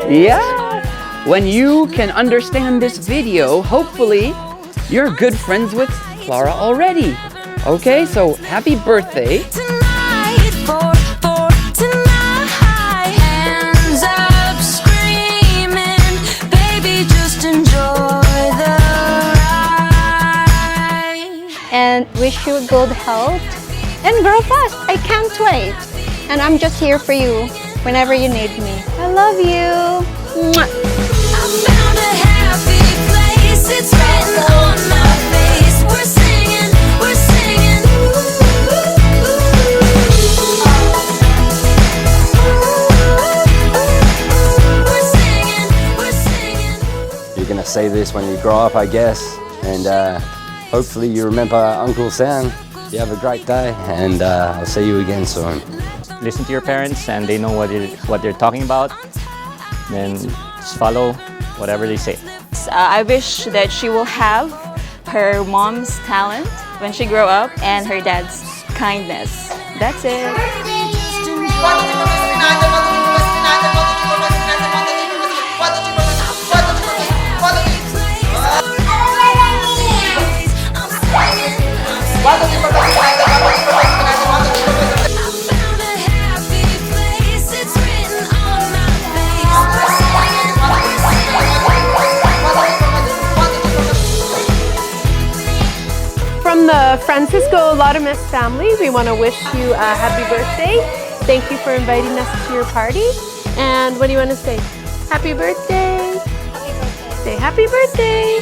Yeah. When you can understand this video, hopefully you're good friends with Clara already. Okay, so happy birthday. Tonight, for tonight. Hands up, screaming. Baby, just enjoy the ride. And wish you good health and grow fast. I can't wait. And I'm just here for you whenever you need me. I love you. Mwah. I found a happy place. It's written on my face. We're singing, we're singing. We're singing, we're singing. You're gonna say this when you grow up, I guess, and hopefully you remember Uncle Sam. You have a great day, and I'll see you again soon. Listen to your parents and they know what they're talking about. Then just follow whatever they say. I wish that she will have her mom's talent when she grow up and her dad's kindness. That's it. From the Francisco Laudames family, we want to wish you a happy birthday. Thank you for inviting us to your party. And what do you want to say? Happy birthday. Say happy birthday.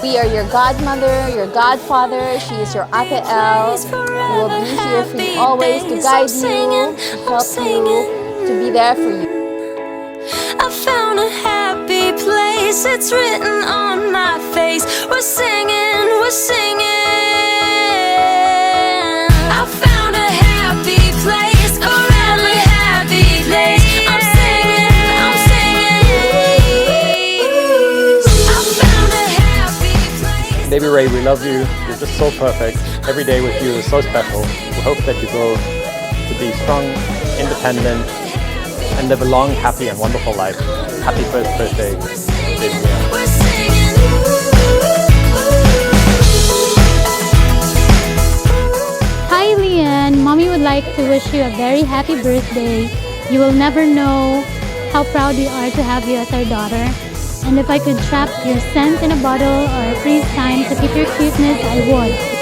We are your godmother, your godfather. She is your Ate El. We will be here for you always to guide you, to help you, to be there for you. I found a happy place. It's written on my face. We're singing, we're singing. I found a happy place, a really happy place. I'm singing, I'm singing. I found a happy place. Baby Ray, we love you. You're just so perfect. Every day with you is so special. We hope that you grow to be strong, independent, and live a long, happy, and wonderful life. Happy first birthday, baby Leanne. We're singing. Hi Leanne, Mommy would like to wish you a very happy birthday. You will never know how proud we are to have you as our daughter. And if I could trap your scent in a bottle or freeze time to keep your cuteness, I would.